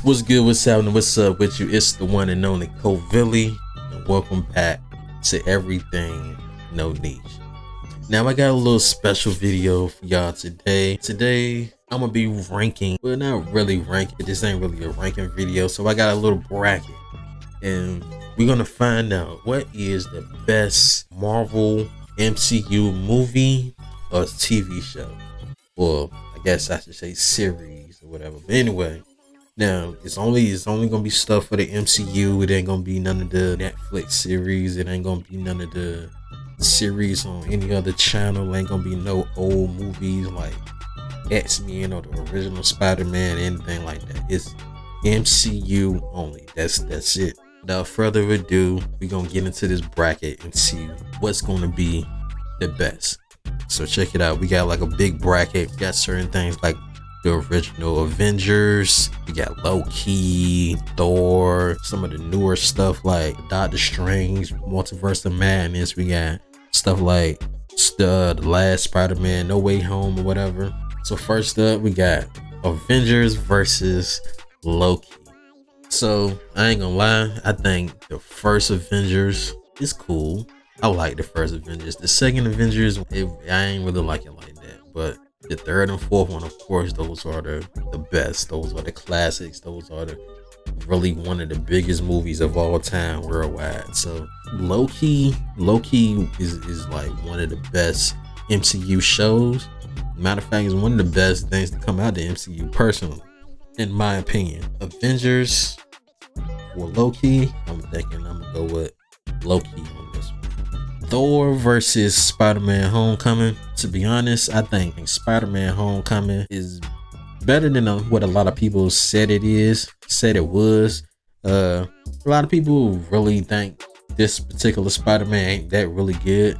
What's good, what's happening, what's up with you? It's the one and only Jubilee, and welcome back to Everything No Niche. Now I got a little special video for y'all today. Today I'm gonna be ranking, well, not really ranking, this ain't really a ranking video, so I got a little bracket and we're gonna find out what is the best Marvel MCU movie or TV show, or I guess I should say series or whatever. But anyway, now it's only gonna be stuff for the MCU. It ain't gonna be none of the Netflix series. It ain't gonna be none of the series on any other channel. Ain't gonna be no old movies like X-Men or the original Spiderman, anything like that. It's MCU only. That's it. Without further ado, we're gonna get into this bracket and see what's gonna be the best. So check it out. We got like a big bracket. We got certain things like the original Avengers, we got Loki, Thor, some of the newer stuff like Doctor Strange, Multiverse of Madness. We got stuff like the last Spider-Man, No Way Home or whatever. So first up, we got Avengers versus Loki. So I ain't gonna lie, I think the first Avengers is cool. I like the first Avengers. The second Avengers, I ain't really like it like that. But the third and fourth one, of course, those are the best. Those are the classics. Those are the really one of the biggest movies of all time worldwide. So Loki is like one of the best MCU shows. Matter of fact, it's one of the best things to come out of the MCU personally, in my opinion. Avengers for Loki, I'm thinking I'm gonna go with Loki on this one. Thor versus Spider-Man Homecoming. To be honest, I think Spider-Man Homecoming is better than what a lot of people said it was. A lot of people really think this particular Spider-Man ain't that really good,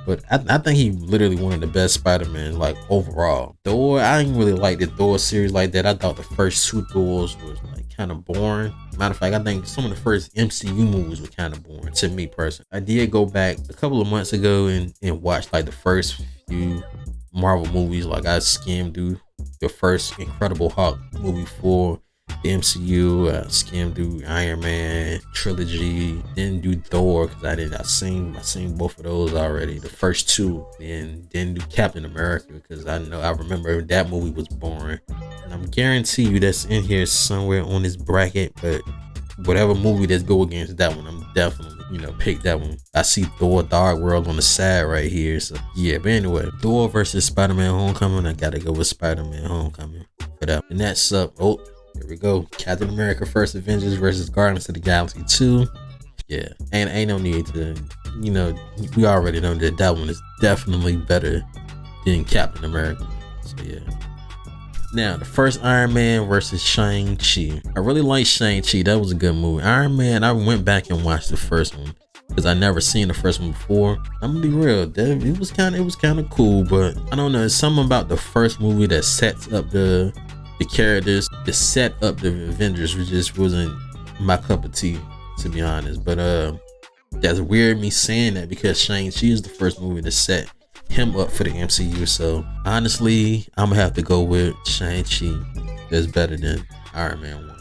but I think he literally one of the best Spider-Man, like overall. Thor, I didn't really like the Thor series like that. I thought the first two Thors was like kind of boring. Matter of fact, I think some of the first MCU movies were kind of boring to me personally. I did go back a couple of months ago and watch like the first few Marvel movies. Like I skimmed through the first Incredible Hulk movie for the MCU, skimmed through Iron Man trilogy, didn't do Thor because I seen both of those already, the first two, and didn't do Captain America because I remember that movie was boring. And I'm guarantee you that's in here somewhere on this bracket, but whatever movie that's go against that one, I'm definitely pick that one. I see Thor Dark World on the side right here, so yeah. But anyway, Thor versus Spider-Man Homecoming, I gotta go with Spider-Man Homecoming for that. And that's up. Oh, here we go. Captain America First Avengers versus Guardians of the Galaxy 2. Yeah, ain't no need to, we already know that one is definitely better than Captain America. So yeah. Now, the first Iron Man versus Shang-Chi. I really like Shang-Chi. That was a good movie. Iron Man, I went back and watched the first one because I never seen the first one before. I'm gonna be real, it was kind of cool, but I don't know. It's something about the first movie that sets up the characters, to set up the Avengers, which just wasn't my cup of tea, to be honest. But that's weird me saying that because Shang-Chi is the first movie to set him up for the MCU. So honestly, I'm gonna have to go with Shang-Chi. That's better than Iron Man 1.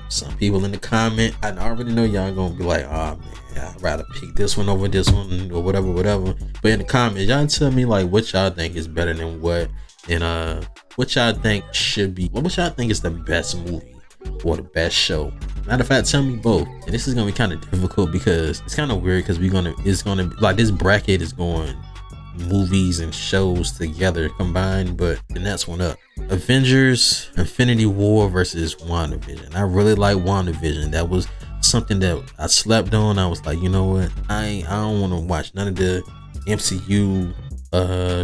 Some people in the comment, I already know y'all gonna be like, oh man, I'd rather pick this one over this one or whatever. But in the comments, y'all tell me like what y'all think is better than what, and what y'all think what y'all think is the best movie or the best show. Matter of fact, tell me both. And this is gonna be kind of difficult because it's kind of weird because it's gonna be like this bracket is going movies and shows together combined, but the next one up, Avengers Infinity War versus WandaVision. I really like WandaVision. That was something that I slept on. I was like, you know what, I don't want to watch none of the MCU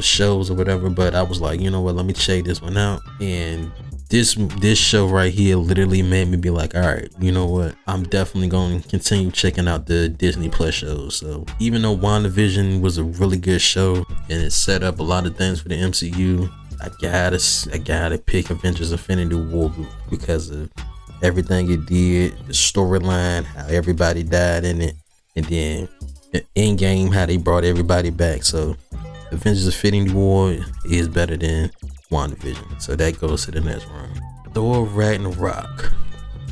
shows or whatever, but I was like, you know what, let me check this one out. And this show right here literally made me be like, all right, you know what, I'm definitely going to continue checking out the Disney Plus shows. So even though WandaVision was a really good show and it set up a lot of things for the MCU, I gotta pick Avengers Infinity War because of everything it did, the storyline, how everybody died in it, and then the end game, how they brought everybody back. So Avengers Infinity War is better than WandaVision. So that goes to the next round. Thor Ragnarok.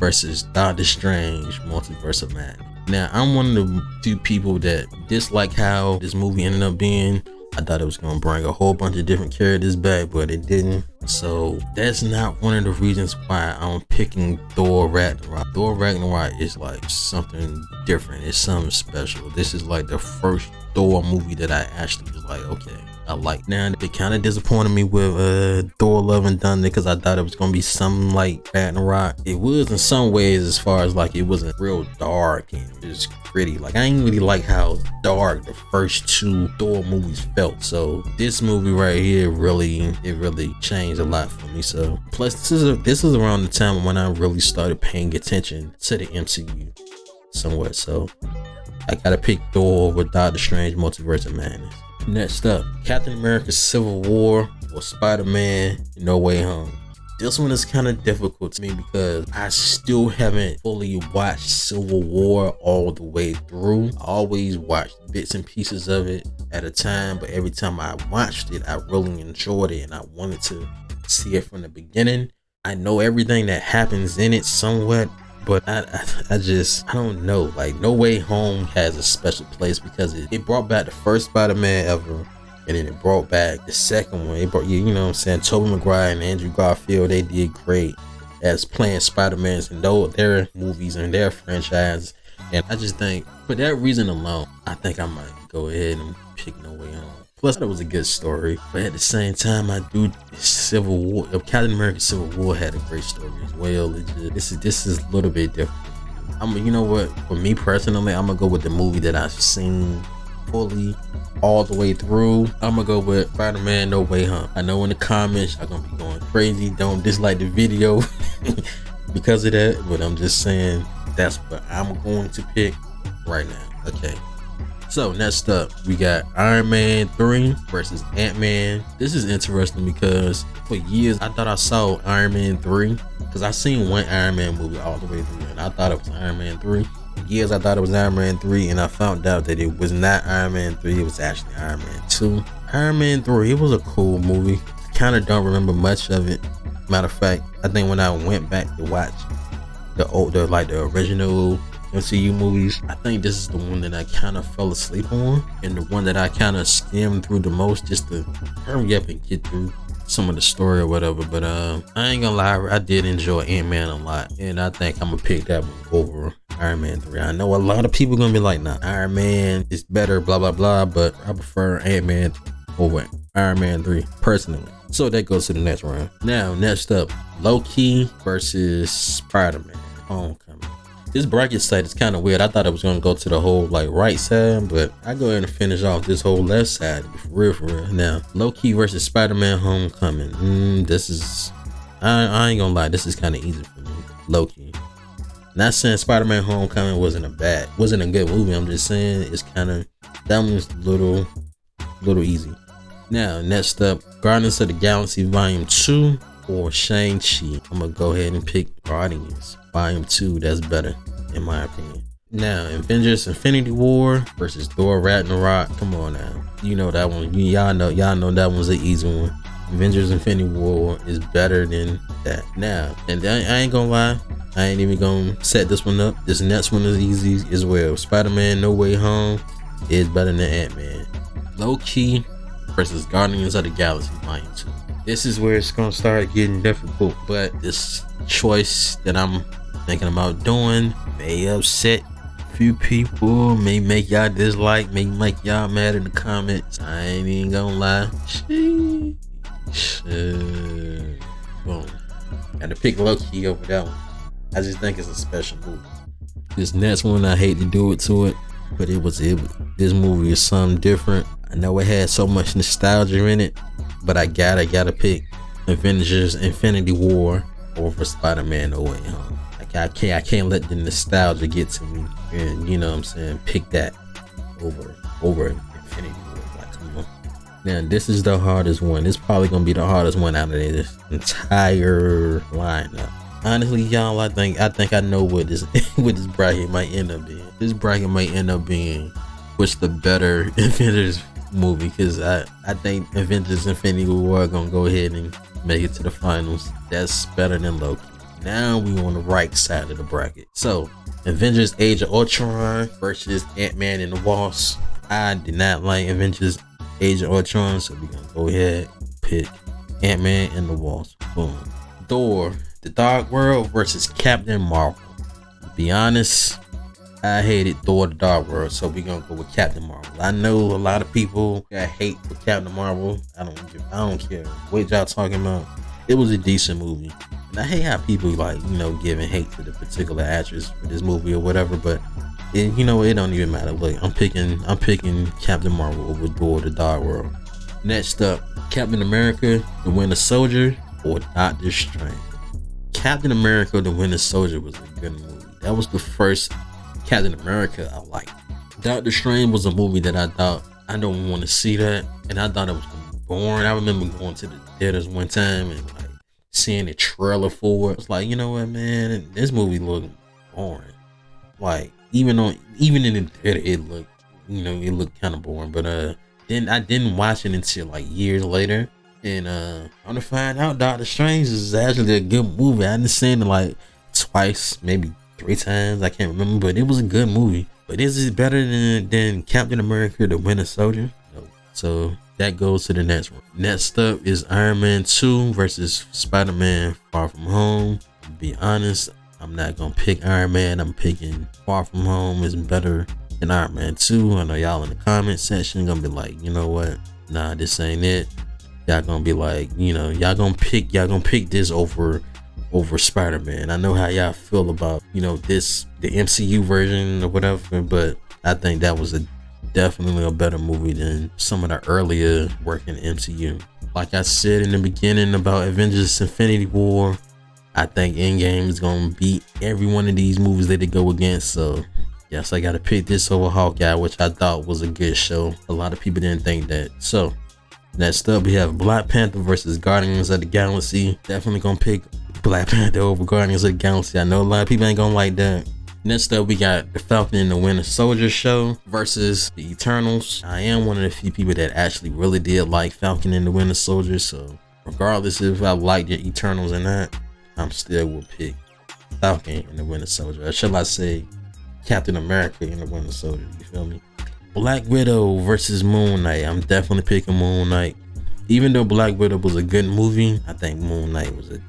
versus Doctor Strange Multiverse of Madness. Now, I'm one of the few people that dislike how this movie ended up being. I thought it was going to bring a whole bunch of different characters back, but it didn't. So that's not one of the reasons why I'm picking Thor Ragnarok. Thor Ragnarok is like something different. It's something special. This is like the first Thor movie that I actually was like, okay, I like. Now, it kind of disappointed me with Thor Love and Thunder because I thought it was going to be something like Ragnarok. It was in some ways, as far as like it wasn't real dark and it was gritty. Like, I ain't really like how dark the first two Thor movies felt. So this movie right here really changed a lot for me. So plus this is around the time when I really started paying attention to the MCU somewhat. So I gotta pick Thor with Doctor Strange Multiverse of Madness. Next up, Captain America Civil War or Spider-Man No Way Home. This one is kind of difficult to me because I still haven't fully watched Civil War all the way through. I always watched bits and pieces of it at a time, but every time I watched it, I really enjoyed it and I wanted to see it from the beginning. I know everything that happens in it somewhat, but I don't know. Like, No Way Home has a special place because it brought back the first Spider-Man ever. And then it brought back the second one. It brought, you know what I'm saying, Tobey Maguire and Andrew Garfield. They did great as playing Spider-Mans in their movies and their franchise. And I just think for that reason alone, I think I might go ahead and pick No Way Home. Plus, it was a good story. But at the same time, I do Civil War. Captain America Civil War had a great story as well. This is a little bit different. You know what? For me personally, I'm gonna go with the movie that I've seen fully all the way through. I'm gonna go with Spider-Man No Way Home. I know in the comments I'm gonna be going crazy. Don't dislike the video because of that, but I'm just saying that's what I'm going to pick right now. Okay, so next up we got Iron Man 3 versus Ant-Man. This is interesting because for years I thought I saw Iron Man 3 because I seen one Iron Man movie all the way through and I thought it was Iron Man 3. Years I thought it was Iron Man 3 and I found out that it was not Iron Man 3, it was actually Iron Man 2. Iron Man 3, it was a cool movie. Kind of don't remember much of it. Matter of fact, I think when I went back to watch the original MCU movies, I think this is the one that I kind of fell asleep on and the one that I kind of skimmed through the most just to hurry up and get through some of the story or whatever. But I ain't gonna lie, I did enjoy Ant-Man a lot and I think I'm gonna pick that one over Iron Man 3. I know a lot of people gonna be like, nah, Iron Man is better, blah blah blah, but I prefer Ant-Man over Iron Man 3 personally. So that goes to the next round. Now next up, Loki versus Spider-Man Homecoming. This bracket side is kind of weird. I thought it was gonna go to the whole like right side, but I go ahead and finish off this whole left side for real. Now Loki versus Spider-Man Homecoming. This is I ain't gonna lie, this is kind of easy for me. Loki. Not saying Spider-Man Homecoming wasn't a good movie. I'm just saying it's kind of, that one's a little easy. Now next up, Guardians of the Galaxy Volume 2 or Shang-Chi. I'm gonna go ahead and pick Guardians Volume 2. That's better in my opinion. Now Avengers Infinity War versus Thor Ragnarok. Come on now, you know that one. Y'all know that one's an easy one. Avengers Infinity War is better than that. Now, and I ain't gonna lie, I ain't even gonna set this one up. This next one is easy as well. Spider-Man No Way Home is better than Ant-Man. Loki versus Guardians of the Galaxy Volume 2. This is where it's gonna start getting difficult, but this choice that I'm thinking about doing may upset a few people, may make y'all dislike, may make y'all mad in the comments. I ain't even gonna lie. Boom. Gotta pick Loki over that one. I just think it's a special movie. This next one, I hate to do it to it, but this movie is something different. I know it had so much nostalgia in it, but I gotta pick Avengers Infinity War over Spider-Man No Way Home. I can't let the nostalgia get to me, and you know what I'm saying, pick that over Infinity War. Like, come on. Now this is the hardest one. It's probably gonna be the hardest one out of this entire lineup. Honestly, y'all, I think I know what this bracket might end up being. This bracket might end up being which the better Avengers movie, because I think Avengers Infinity War gonna go ahead and make it to the finals. That's better than Loki. Now we on the right side of the bracket. So Avengers Age of Ultron versus Ant-Man and the Wasp. I did not like Avengers Age of Ultron, so we're gonna go ahead and pick Ant-Man and the Wasp. Boom. Thor, The Dark World versus Captain Marvel. To be honest, I hated Thor, The Dark World, so we're gonna go with Captain Marvel. I know a lot of people got hate for Captain Marvel. I don't care what y'all talking about. It was a decent movie. And I hate how people giving hate to the particular actress for this movie or whatever, but it don't even matter. Look, I'm picking Captain Marvel over Thor, The Dark World. Next up, Captain America, The Winter Soldier, or Doctor Strange. Captain America, The Winter Soldier was a good movie. That was the first Captain America I liked. Doctor Strange was a movie that I thought I don't want to see that, and I thought it was boring. I remember going to the theaters one time and seeing the trailer for it. It's like, you know what, man, this movie looked boring. Like even in the theater, it looked kind of boring. But then I didn't watch it until years later, and I'm to find out Doctor Strange is actually a good movie. I seen it twice, maybe 3 times. I can't remember, but it was a good movie. But is it better than Captain America: The Winter Soldier? No. So that goes to the next one. Next up is Iron Man 2 versus Spider-Man: Far From Home. To be honest, I'm not gonna pick Iron Man. I'm picking Far From Home is better than Iron Man 2. I know y'all in the comment section gonna be like, you know what? Nah, this ain't it. Y'all gonna be like, y'all gonna pick this over Spider-Man. I know how y'all feel about, the MCU version or whatever, but I think that was definitely a better movie than some of the earlier work in the MCU. Like I said in the beginning about Avengers Infinity War, I think Endgame is gonna beat every one of these movies that they go against. So yes, I gotta pick this over Hawkeye, which I thought was a good show. A lot of people didn't think that. So next up we have Black Panther versus Guardians of the Galaxy. Definitely gonna pick Black Panther over Guardians of the Galaxy. I know a lot of people ain't gonna like that. Next up we got the Falcon and the Winter Soldier show versus the Eternals. I am one of the few people that actually really did like Falcon and the Winter Soldier, so regardless if I like the Eternals or not, I'm still will pick Falcon and the Winter Soldier. Or shall I say Captain America and the Winter Soldier, you feel me? Black Widow versus Moon Knight. I'm definitely picking Moon Knight. Even though Black Widow was a good movie, I think Moon Knight was a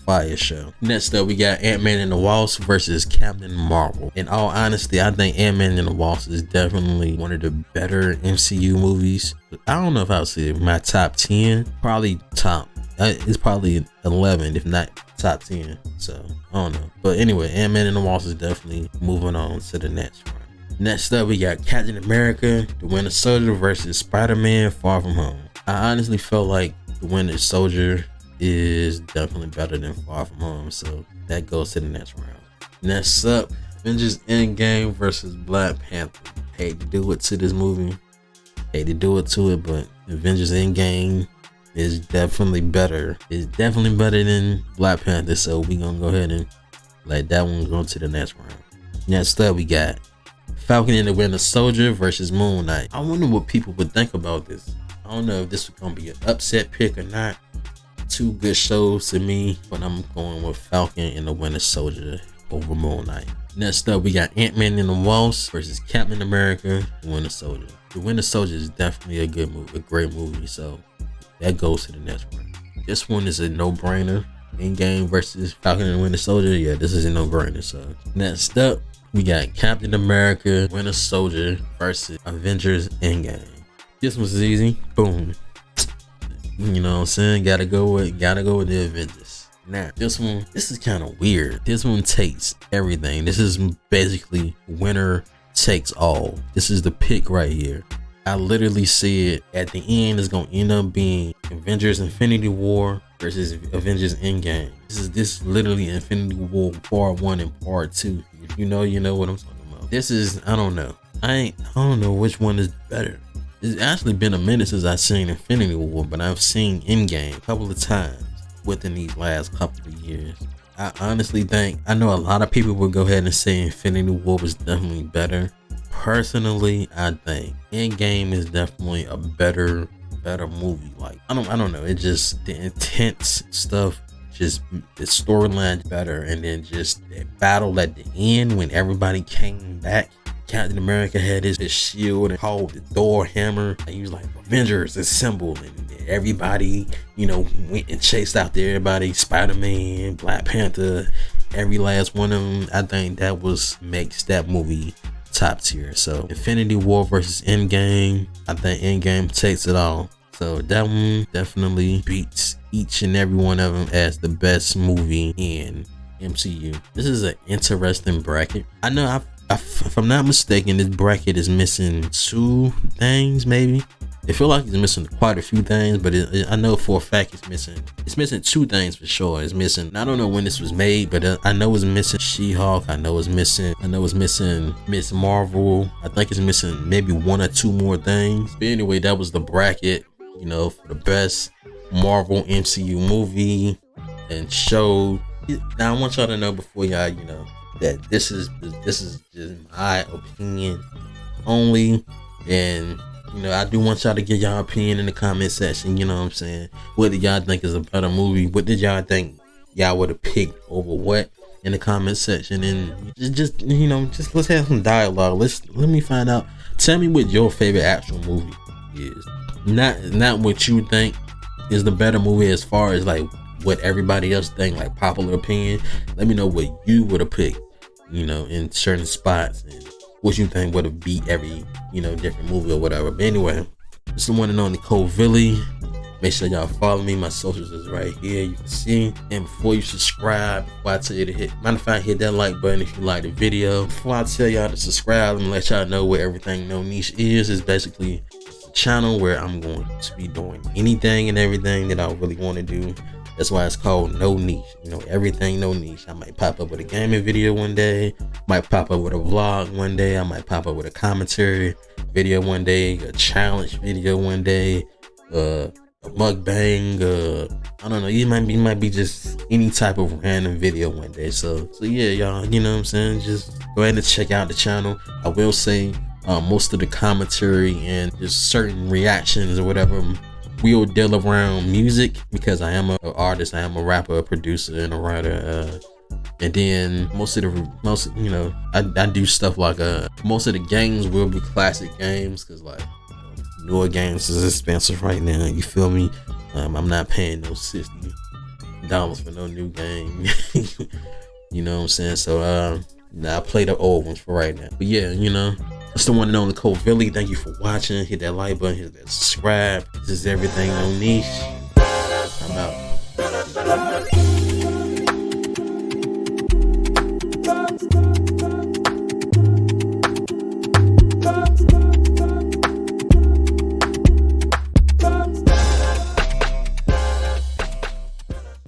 fire show. Next up we got Ant-Man and the Wasp versus Captain Marvel. In all honesty, I think Ant-Man and the Wasp is definitely one of the better MCU movies. I don't know if I would say my top 10, probably top, it's probably 11 if not top 10, so I don't know. But anyway, Ant-Man and the Wasp is definitely moving on to the next one. Next up we got Captain America: The Winter Soldier versus Spider-Man: Far From Home. I honestly felt like The Winter Soldier is definitely better than Far From Home, so that goes to the next round. Next up, Avengers Endgame versus Black Panther. Hate to do it to this movie, hate to do it to it, but Avengers Endgame is definitely better. It's definitely better than Black Panther, so we gonna go ahead and let that one go to the next round. Next up we got Falcon and the Winter Soldier versus Moon Knight. I wonder what people would think about this. I don't know if this was gonna be an upset pick or not. Two good shows to me, but I'm going with Falcon and the Winter Soldier over Moon Knight. Next up we got Ant-Man and the Wasp versus Captain America: The Winter Soldier. The Winter Soldier is definitely a good movie, a great movie, so that goes to the next one. This one is a no-brainer. Endgame versus Falcon and the Winter Soldier. Yeah, this is a no-brainer. So next up we got Captain America: Winter Soldier versus Avengers Endgame. This one's easy. Boom. You know what I'm saying? Gotta go with the Avengers. Now, this is kind of weird. This one takes everything. This is basically winner takes all. This is the pick right here. I literally said at the end it's gonna end up being Avengers Infinity War versus Avengers Endgame. This is literally Infinity War Part 1 and Part 2. If you know what I'm talking about. This is, I don't know. I don't know which one is better. It's actually been a minute since I've seen Infinity War, but I've seen Endgame a couple of times within these last couple of years. I honestly think, I know a lot of people would go ahead and say Infinity War was definitely better. Personally, I think Endgame is definitely a better movie. Like I don't know. It just, the intense stuff just the storyline better, and then just that battle at the end when everybody came back. Captain America had his shield and called the Thor hammer, and he was like, Avengers assemble, and everybody, you know, went and chased after everybody. Spiderman, Black Panther, every last one of them. I think that makes that movie top tier. So Infinity War versus Endgame, I think Endgame takes it all. So that one definitely beats each and every one of them as the best movie in MCU. This is an interesting bracket. I know if I'm not mistaken, this bracket is missing 2 things, maybe. I feel like it's missing quite a few things, but I know for a fact it's missing 2 things for sure. It's missing, I don't know when this was made, but I know it's missing She-Hulk. I know it's missing Miss Marvel. I think it's missing maybe 1 or 2 more things. But anyway, that was the bracket, you know, for the best Marvel MCU movie and show. Now I want y'all to know before y'all, you know, that this is just my opinion only, and you know, I do want y'all to get y'all opinion in the comment section. You know what I'm saying? What did y'all think is a better movie? What did y'all think y'all would have picked over what in the comment section? And just you know, just let's have some dialogue. Let me find out. Tell me what your favorite actual movie is. Not what you think is the better movie as far as like what everybody else think, like popular opinion. Let me know what you would have picked, you know, in certain spots, and what you think would have beat every, you know, different movie or whatever. But anyway, it's the one and only Jubilee. Make sure y'all follow me. My socials is right here, you can see. And before you subscribe, before I tell you to hit that like button if you like the video. Before I tell y'all to subscribe, let me let y'all know what everything No Niche is. It's basically a channel where I'm going to be doing anything and everything that I really want to do. That's why it's called No Niche. You know, everything No Niche. I might pop up with a gaming video one day, might pop up with a vlog one day, I might pop up with a commentary video one day, a challenge video one day, a mukbang, I don't know, it might be just any type of random video one day. So yeah, y'all, you know what I'm saying, just go ahead and check out the channel. I will say most of the commentary and just certain reactions or whatever we'll deal around music, because I am an artist, I am a rapper, a producer, and a writer. And then most you know, I do stuff like most of the games will be classic games, because like newer games is expensive right now, you feel me? I'm not paying no $60 for no new game. You know what I'm saying? So I play the old ones for right now. But yeah, you know, it's the one and only Jubilee. Thank you for watching. Hit that like button, hit that subscribe. This is everything No Niche.